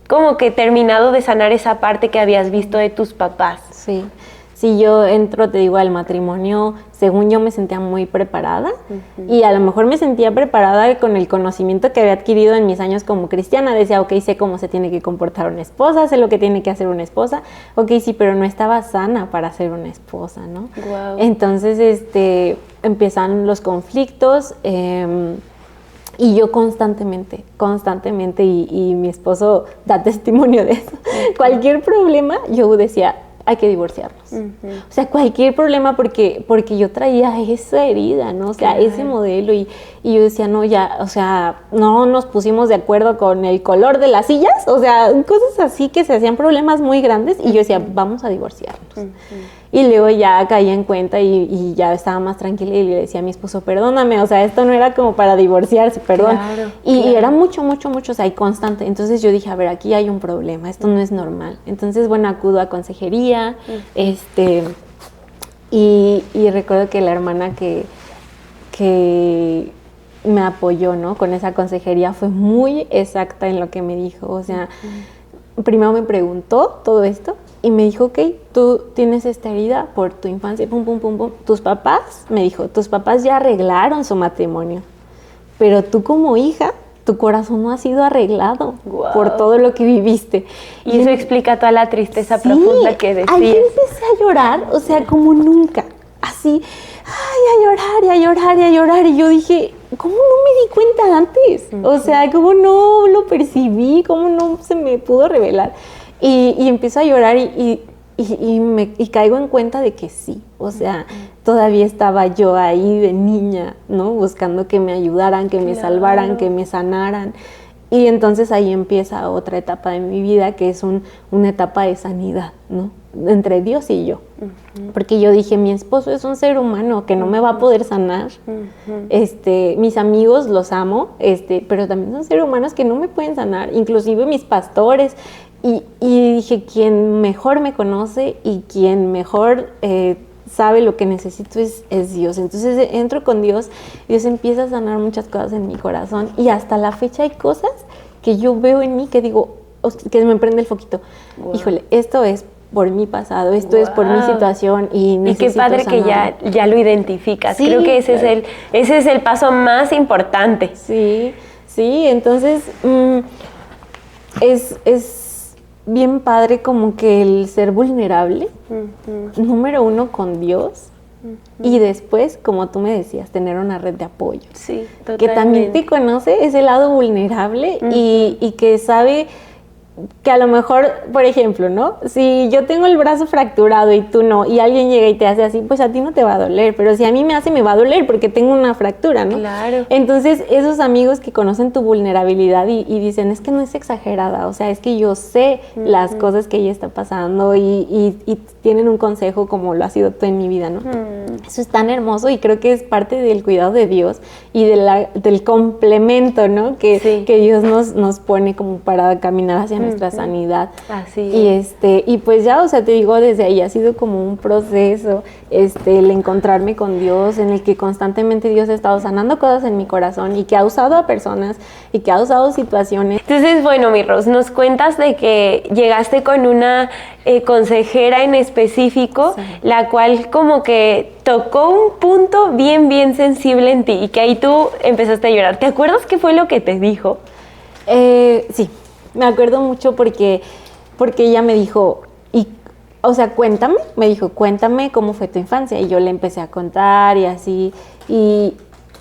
como que terminado de sanar esa parte que habías visto de tus papás. Sí. Sí, yo entro, te digo, al matrimonio, según yo me sentía muy preparada, y a lo mejor me sentía preparada con el conocimiento que había adquirido en mis años como cristiana. Decía, ok, sé cómo se tiene que comportar una esposa, sé lo que tiene que hacer una esposa, ok, sí, pero no estaba sana para ser una esposa, ¿no? Wow. Entonces, empiezan los conflictos, y yo constantemente, y mi esposo da testimonio de eso, cualquier problema, yo decía, hay que divorciarnos. O sea, cualquier problema, porque yo traía esa herida, ¿no? O sea, ese modelo, y yo decía, no, ya, o sea, no nos pusimos de acuerdo con el color de las sillas, o sea, cosas así que se hacían problemas muy grandes, y yo decía, vamos a divorciarnos. Y luego ya caía en cuenta y ya estaba más tranquila, y le decía a mi esposo, perdóname, o sea, esto no era como para divorciarse, perdón. Claro, y era mucho, o sea, y constante. Entonces yo dije, a ver, aquí hay un problema, esto no es normal. Entonces, bueno, acudo a consejería, y recuerdo que la hermana que me apoyó, ¿no? Con esa consejería fue muy exacta en lo que me dijo. O sea, primero me preguntó todo esto y me dijo, ok, tú tienes esta herida por tu infancia, pum, pum, pum, pum. Tus papás, me dijo, tus papás ya arreglaron su matrimonio, pero tú como hija, tu corazón no ha sido arreglado por todo lo que viviste. Y eso explica toda la tristeza profunda que decías. Ahí empecé a llorar, o sea, como nunca, así, ay, a llorar, y yo dije, ¿cómo no me di cuenta antes? O sea, ¿cómo no lo percibí? ¿Cómo no se me pudo revelar? Y empiezo a llorar y caigo en cuenta de que sí, o sea, todavía estaba yo ahí de niña, ¿no? Buscando que me ayudaran, que me salvaran, que me sanaran. Y entonces ahí empieza otra etapa de mi vida, que es una etapa de sanidad, ¿no? Entre Dios y yo. Porque yo dije, mi esposo es un ser humano que no me va a poder sanar. Mis amigos los amo, pero también son seres humanos que no me pueden sanar, inclusive mis pastores. Y dije, quien mejor me conoce y quien mejor sabe lo que necesito es Dios. Entonces entro con Dios, Dios empieza a sanar muchas cosas en mi corazón, y hasta la fecha hay cosas que yo veo en mí que digo, que me prende el foquito. Híjole, esto es por mi pasado, esto es por mi situación, y necesito qué padre sanar. Que ya lo identificas. Sí, creo que ese es el paso más importante. Sí, entonces es bien padre como que el ser vulnerable, número uno con Dios, y después, como tú me decías, tener una red de apoyo. Sí, totalmente. Que también te conoce ese lado vulnerable, y que sabe que a lo mejor, por ejemplo, ¿no? Si yo tengo el brazo fracturado y tú no, y alguien llega y te hace así, pues a ti no te va a doler, pero si a mí me hace, me va a doler porque tengo una fractura, ¿no? Claro. Entonces, esos amigos que conocen tu vulnerabilidad y dicen, es que no es exagerada, o sea, es que yo sé las cosas que ella está pasando y tienen un consejo como lo has sido tú en mi vida, ¿no? Eso es tan hermoso y creo que es parte del cuidado de Dios y del complemento, ¿no? Que Dios nos pone como para caminar hacia nuestra sanidad. Así es. Y pues ya, o sea, te digo, desde ahí ha sido como un proceso, el encontrarme con Dios, en el que constantemente Dios ha estado sanando cosas en mi corazón y que ha usado a personas y que ha usado situaciones. Entonces, bueno, mi Ros, nos cuentas de que llegaste con una consejera en específico, la cual como que tocó un punto bien, bien sensible en ti y que ahí tú empezaste a llorar. ¿Te acuerdas qué fue lo que te dijo? Sí, me acuerdo mucho porque ella me dijo, o sea, cuéntame cómo fue tu infancia. Y yo le empecé a contar y así, y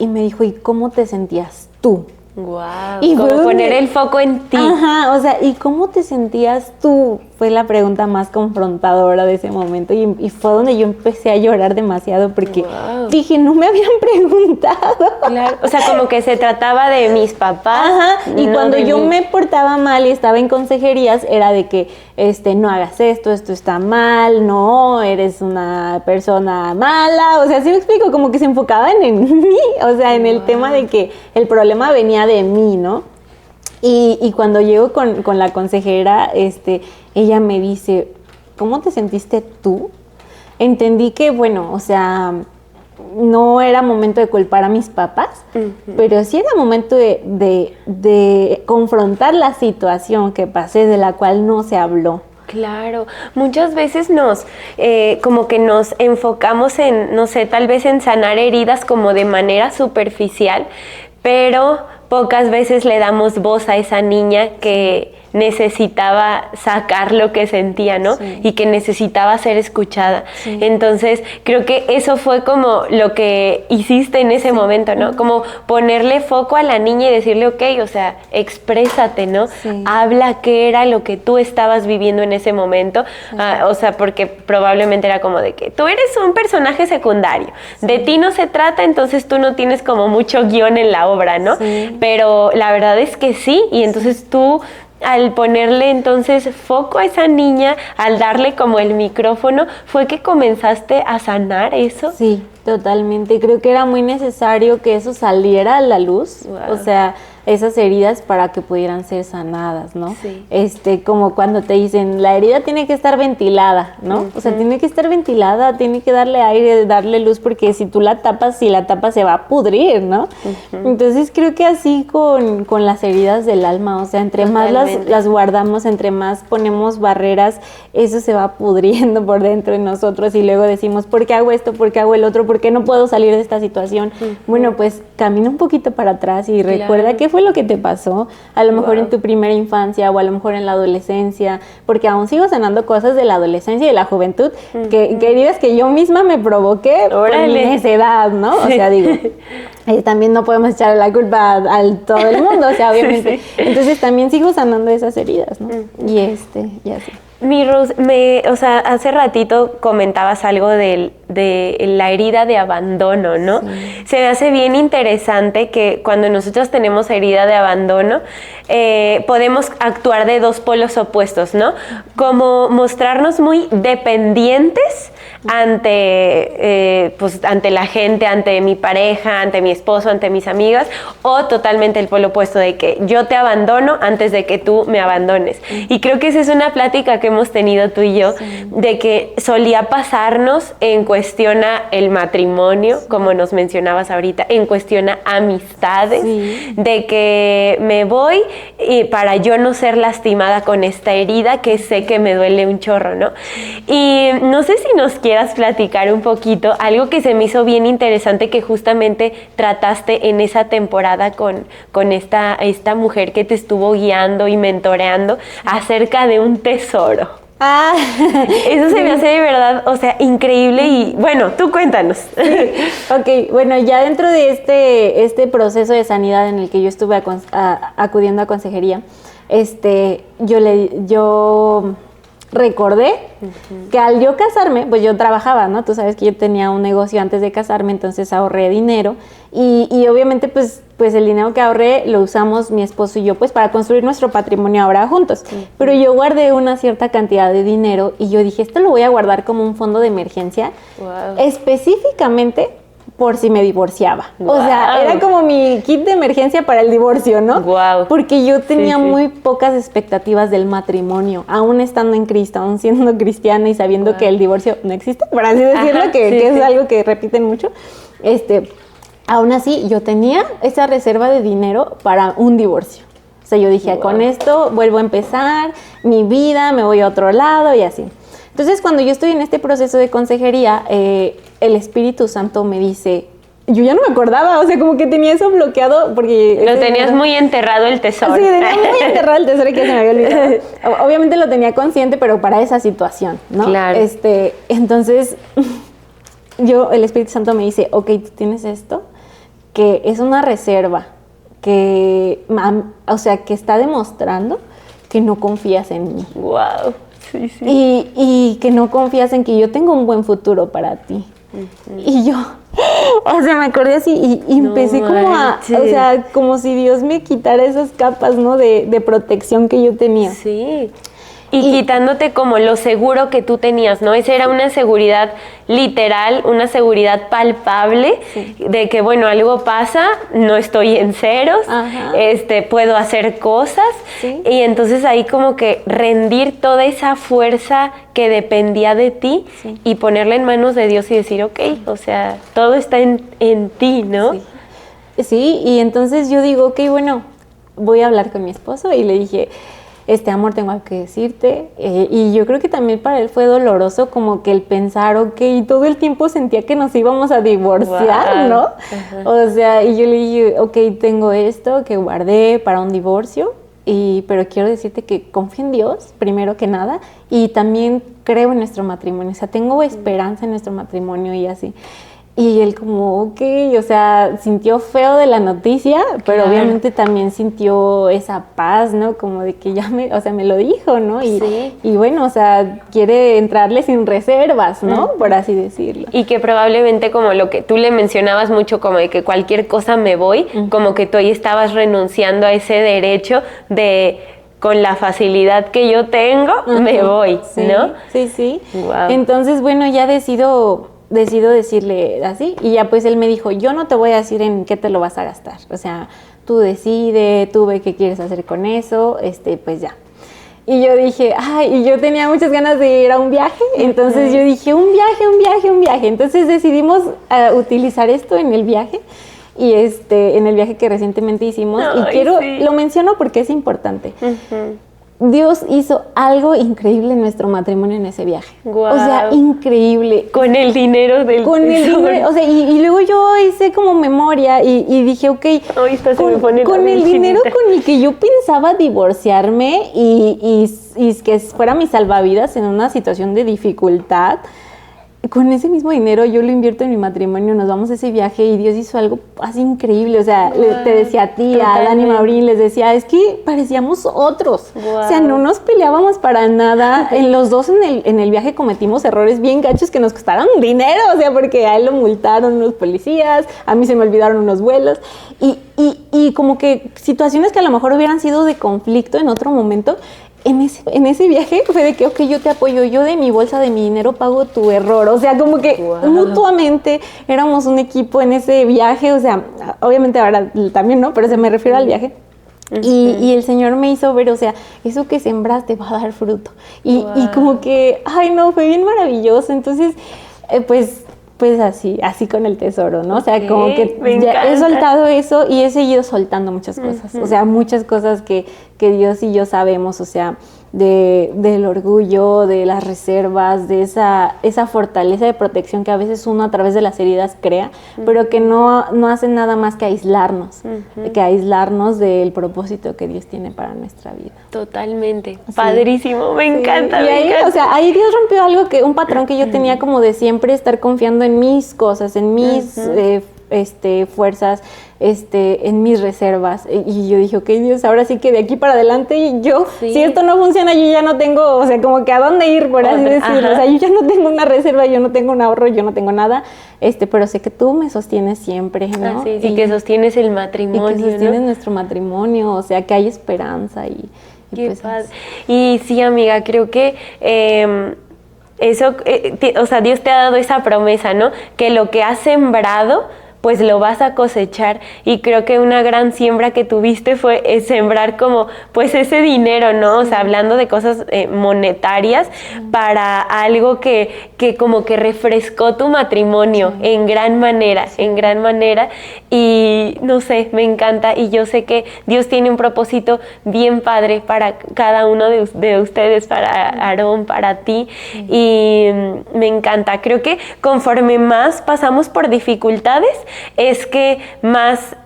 me dijo, ¿y cómo te sentías tú? Wow, y como poner el foco en ti. Ajá, o sea, ¿y cómo te sentías tú? Fue la pregunta más confrontadora de ese momento y fue donde yo empecé a llorar demasiado porque dije, no me habían preguntado. Claro, o sea, como que se trataba de mis papás. Ajá, y no cuando yo me portaba mal y estaba en consejerías era de que, no hagas esto está mal, no, eres una persona mala, o sea, sí me explico, como que se enfocaban en mí, o sea, en el tema de que el problema venía de mí, ¿no? Y cuando llego con la consejera, ella me dice, ¿cómo te sentiste tú? Entendí que, bueno, o sea, no era momento de culpar a mis papás, pero sí era momento de confrontar la situación que pasé, de la cual no se habló. Claro, muchas veces como que nos enfocamos en, no sé, tal vez en sanar heridas como de manera superficial, pero pocas veces le damos voz a esa niña que necesitaba sacar lo que sentía, ¿no? Sí. Y que necesitaba ser escuchada. Sí. Entonces, creo que eso fue como lo que hiciste en ese momento, ¿no? Como ponerle foco a la niña y decirle, ok, o sea, exprésate, ¿no? Sí. Habla qué era lo que tú estabas viviendo en ese momento. Sí. O sea, porque probablemente era como de que tú eres un personaje secundario. Sí. De ti no se trata, entonces tú no tienes como mucho guión en la obra, ¿no? Sí. Pero la verdad es que sí, y entonces tú, al ponerle entonces foco a esa niña, al darle como el micrófono, ¿fue que comenzaste a sanar eso? Sí, totalmente. Creo que era muy necesario que eso saliera a la luz, o sea, esas heridas para que pudieran ser sanadas, ¿no? Sí. Como cuando te dicen, la herida tiene que estar ventilada, ¿no? O sea, tiene que estar ventilada, tiene que darle aire, darle luz, porque si tú la tapas, se va a pudrir, ¿no? Entonces creo que así con las heridas del alma, o sea, entre más las guardamos, entre más ponemos barreras, eso se va pudriendo por dentro de nosotros y luego decimos, ¿por qué hago esto? ¿Por qué hago el otro? ¿Por qué no puedo salir de esta situación? Bueno, pues camina un poquito para atrás y recuerda qué fue lo que te pasó, a lo mejor en tu primera infancia o a lo mejor en la adolescencia, porque aún sigo sanando cosas de la adolescencia y de la juventud, que heridas que yo misma me provoqué por mi necedad, ¿no? O sea, digo, también no podemos echar la culpa a todo el mundo, o sea, obviamente. Entonces también sigo sanando esas heridas, ¿no? Y así. Mi Rose, o sea, hace ratito comentabas algo de la herida de abandono, ¿no? Sí. Se me hace bien interesante que cuando nosotros tenemos herida de abandono, podemos actuar de dos polos opuestos, ¿no? Como mostrarnos muy dependientes ante la gente, ante mi pareja, ante mi esposo, ante mis amigas, o totalmente el polo opuesto de que yo te abandono antes de que tú me abandones. Y creo que esa es una plática que hemos tenido tú y yo, de que solía pasarnos en cuestión a el matrimonio, como nos mencionabas ahorita, en cuestión a amistades, de que me voy para yo no ser lastimada con esta herida que sé que me duele un chorro, ¿no? Y no sé si nos quieras platicar un poquito, algo que se me hizo bien interesante que justamente trataste en esa temporada con esta mujer que te estuvo guiando y mentoreando acerca de un tesoro. Eso se me hace de verdad, o sea, increíble y bueno, tú cuéntanos. Ok, bueno, ya dentro de este proceso de sanidad en el que yo estuve acudiendo a consejería, yo recordé que al yo casarme, pues yo trabajaba, ¿no? Tú sabes que yo tenía un negocio antes de casarme, entonces ahorré dinero y obviamente pues el dinero que ahorré lo usamos mi esposo y yo pues para construir nuestro patrimonio ahora juntos. Pero yo guardé una cierta cantidad de dinero y yo dije, esto lo voy a guardar como un fondo de emergencia, específicamente por si me divorciaba. O sea, era como mi kit de emergencia para el divorcio, ¿no? Porque yo tenía muy pocas expectativas del matrimonio, aún estando en Cristo, aún siendo cristiana y sabiendo que el divorcio no existe, por así decirlo, que es algo que repiten mucho. Aún así, yo tenía esa reserva de dinero para un divorcio. O sea, yo dije, con esto vuelvo a empezar mi vida, me voy a otro lado y así. Entonces, cuando yo estoy en este proceso de consejería, el Espíritu Santo me dice, yo ya no me acordaba, o sea, como que tenía eso bloqueado porque... Lo tenías muy enterrado el tesoro. Sí, tenía muy enterrado el tesoro que se me había olvidado. Obviamente lo tenía consciente, pero para esa situación, ¿no? Claro. Entonces, el Espíritu Santo me dice, ok, tú tienes esto, que es una reserva, que está demostrando que no confías en mí. Wow. Sí. Y que no confías en que yo tengo un buen futuro para ti. Y yo, o sea, me acordé así y empecé o sea, como si Dios me quitara esas capas, ¿no? De protección que yo tenía. Sí. Y quitándote como lo seguro que tú tenías, ¿no? Esa era una seguridad literal, una seguridad palpable de que, bueno, algo pasa, no estoy en ceros, puedo hacer cosas. Sí. Y entonces ahí como que rendir toda esa fuerza que dependía de ti y ponerla en manos de Dios y decir, ok, o sea, todo está en ti, ¿no? Sí, y entonces yo digo, ok, bueno, voy a hablar con mi esposo y le dije... amor, tengo algo que decirte, y yo creo que también para él fue doloroso como que el pensar, ok, todo el tiempo sentía que nos íbamos a divorciar, ¿no? O sea, y yo le dije, ok, tengo esto que guardé para un divorcio, pero quiero decirte que confío en Dios, primero que nada, y también creo en nuestro matrimonio, o sea, tengo esperanza en nuestro matrimonio y así. Y él como, ok, o sea, sintió feo de la noticia, pero obviamente también sintió esa paz, ¿no? Como de que ya me lo dijo, ¿no? Y bueno, o sea, quiere entrarle sin reservas, ¿no? Por así decirlo. Y que probablemente como lo que tú le mencionabas mucho, como de que cualquier cosa me voy, como que tú ahí estabas renunciando a ese derecho de... con la facilidad que yo tengo, me voy, ¿no? Sí. Wow. Entonces, bueno, ya decido decirle así y ya pues él me dijo, yo no te voy a decir en qué te lo vas a gastar, o sea, tú decide, tú ve qué quieres hacer con eso, pues ya. Y yo dije, y yo tenía muchas ganas de ir a un viaje, entonces yo dije, un viaje, entonces decidimos utilizar esto en el viaje y en el viaje que recientemente hicimos lo menciono porque es importante. Dios hizo algo increíble en nuestro matrimonio en ese viaje. Wow. O sea, increíble. Con el dinero del Con el dinero, o sea, y luego yo hice como memoria y dije, ok, con el dinero con el que yo pensaba divorciarme y que fuera mi salvavidas en una situación de dificultad, con ese mismo dinero yo lo invierto en mi matrimonio, nos vamos a ese viaje y Dios hizo algo así increíble, o sea, te decía a ti, a Dani Maurín, les decía, es que parecíamos otros, o sea, no nos peleábamos para nada, en los dos en el viaje cometimos errores bien gachos que nos costaron dinero, o sea, porque a él lo multaron unos policías, a mí se me olvidaron unos vuelos, y como que situaciones que a lo mejor hubieran sido de conflicto en otro momento, en ese viaje fue de que, ok, yo te apoyo, yo de mi bolsa, de mi dinero pago tu error, o sea, como que mutuamente éramos un equipo en ese viaje, o sea, obviamente ahora también, ¿no? Pero se me refiero al viaje. Y el Señor me hizo ver, o sea, eso que sembraste va a dar fruto. Y como que, fue bien maravilloso, entonces, pues así con el tesoro, ¿no? O sea, como que ya he soltado eso y he seguido soltando muchas cosas. O sea, muchas cosas que Dios y yo sabemos, o sea, del orgullo, de las reservas, de esa fortaleza de protección que a veces uno a través de las heridas crea, pero que no hace nada más que aislarnos, del propósito que Dios tiene para nuestra vida. Totalmente. Sí. Padrísimo, me encanta. Y ahí, o sea, ahí Dios rompió un patrón que yo tenía como de siempre estar confiando en mis cosas, en mis fuerzas, en mis reservas. Y yo dije, ok, Dios, ahora sí que de aquí para adelante yo, si esto no funciona, yo ya no tengo, o sea, como que a dónde ir, por así decirlo. O sea, yo ya no tengo una reserva, yo no tengo un ahorro, yo no tengo nada, pero sé que tú me sostienes siempre, ¿no? Sí, que sostienes el matrimonio, y que sostienes nuestro matrimonio, o sea, que hay esperanza y qué pues, padre. Y sí, amiga, creo que eso, o sea, Dios te ha dado esa promesa, ¿no? Que lo que has sembrado, pues lo vas a cosechar, y creo que una gran siembra que tuviste fue sembrar como pues ese dinero, ¿no? O sea, hablando de cosas monetarias para algo que como que refrescó tu matrimonio en gran manera, y no sé, me encanta, y yo sé que Dios tiene un propósito bien padre para cada uno de ustedes, para Aarón, para ti, y me encanta. Creo que conforme más pasamos por dificultades, es que más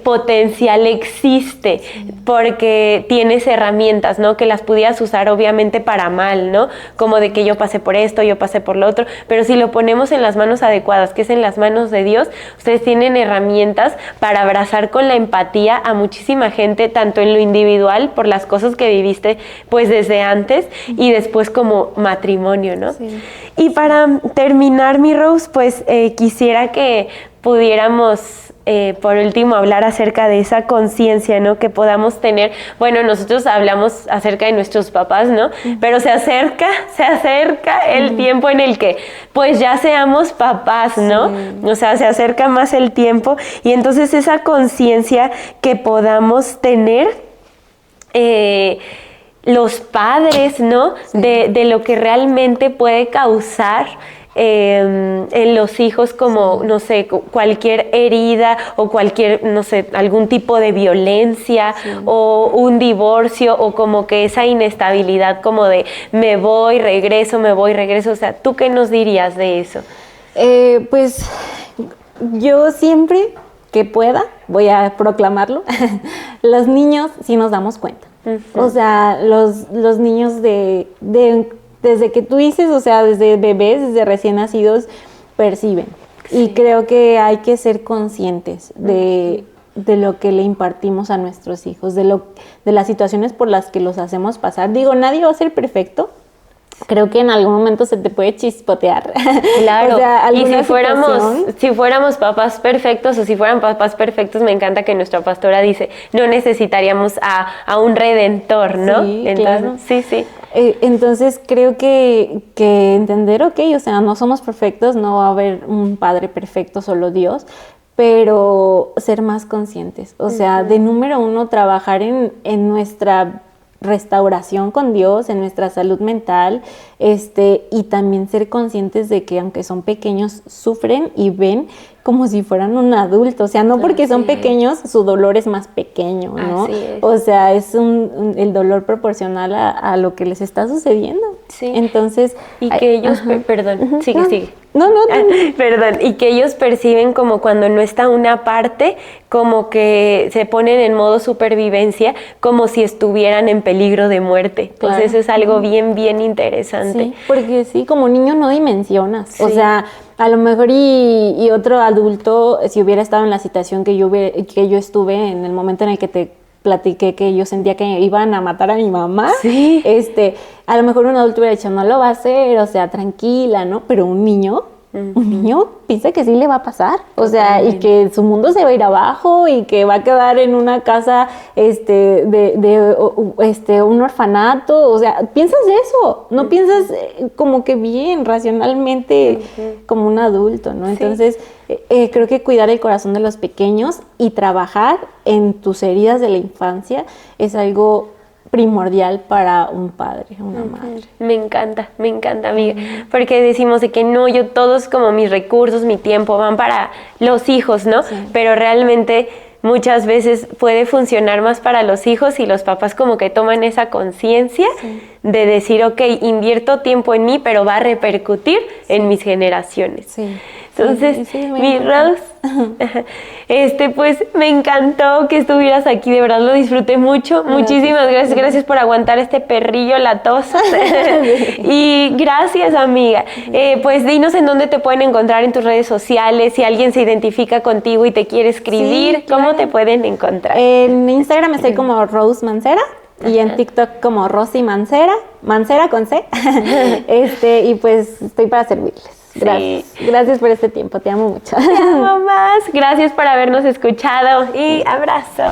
potencial existe, porque tienes herramientas, ¿no? Que las pudieras usar obviamente para mal, ¿no? Como de que yo pasé por esto, yo pasé por lo otro, pero si lo ponemos en las manos adecuadas, que es en las manos de Dios, ustedes tienen herramientas para abrazar con la empatía a muchísima gente, tanto en lo individual, por las cosas que viviste pues desde antes, y después como matrimonio, ¿no? Sí. Y para terminar, mi Rose, pues quisiera que pudiéramos por último hablar acerca de esa conciencia, ¿no? Que podamos tener. Bueno, nosotros hablamos acerca de nuestros papás, ¿no? Pero se acerca el tiempo en el que pues ya seamos papás, ¿no? O sea, se acerca más el tiempo, y entonces esa conciencia que podamos tener los padres, ¿no? De lo que realmente puede causar en los hijos, como, no sé, cualquier herida o cualquier, no sé, algún tipo de violencia o un divorcio, o como que esa inestabilidad como de me voy, regreso. O sea, ¿tú qué nos dirías de eso? Pues yo siempre que pueda voy a proclamarlo. Los niños sí nos damos cuenta. O sea, los niños desde que tú dices, o sea, desde bebés, desde recién nacidos, perciben. Y creo que hay que ser conscientes de lo que le impartimos a nuestros hijos, de las situaciones por las que los hacemos pasar. Digo, nadie va a ser perfecto. Creo que en algún momento se te puede chispotear. Claro, o sea, y si fuéramos papás perfectos, o si fueran papás perfectos, me encanta que nuestra pastora dice, no necesitaríamos a un redentor, ¿no? Sí, entonces, claro. Sí. Entonces creo que entender, o sea, no somos perfectos, no va a haber un padre perfecto, solo Dios, pero ser más conscientes. O sea, de número uno, trabajar en nuestra restauración con Dios, en nuestra salud mental, y también ser conscientes de que aunque son pequeños, sufren y ven como si fueran un adulto, o sea, no porque son pequeños, su dolor es más pequeño, ¿no? Así es. O sea, es el dolor proporcional a lo que les está sucediendo. Sí. Entonces, y que ellos, perdón, sigue. No. Perdón, y que ellos perciben como cuando no está una parte, como que se ponen en modo supervivencia, como si estuvieran en peligro de muerte. Claro. Entonces eso es algo bien, bien interesante. Sí, porque sí, como niño no dimensionas. Sí. O sea, a lo mejor y otro adulto, si hubiera estado en la situación que yo estuve en el momento en el que te platiqué que yo sentía que iban a matar a mi mamá, a lo mejor un adulto hubiera dicho, no lo va a hacer, o sea, tranquila, ¿no? Pero un niño piensa que sí le va a pasar, o sea, y que su mundo se va a ir abajo y que va a quedar en una casa un orfanato, o sea, piensas eso, no piensas como que bien, racionalmente, como un adulto, ¿no? Entonces, creo que cuidar el corazón de los pequeños y trabajar en tus heridas de la infancia es algo primordial para un padre, una madre. Me encanta, amiga, porque decimos de que no, yo todos como mis recursos, mi tiempo van para los hijos, ¿no? Sí. Pero realmente muchas veces puede funcionar más para los hijos, y los papás como que toman esa conciencia de decir, ok, invierto tiempo en mí, pero va a repercutir en mis generaciones. Entonces, sí, muy mi importante. Rose, pues me encantó que estuvieras aquí, de verdad lo disfruté mucho. Muchísimas gracias por aguantar este perrillo latoso. Y gracias, amiga. Pues dinos en dónde te pueden encontrar en tus redes sociales, si alguien se identifica contigo y te quiere escribir, Sí, claro. ¿cómo te pueden encontrar? En Instagram estoy como Rose Mancera y en TikTok como Rosy Mancera, Mancera con C. Y pues estoy para servirles. Gracias. Sí. Gracias por este tiempo, te amo mucho. Te amo más. Gracias por habernos escuchado y abrazo.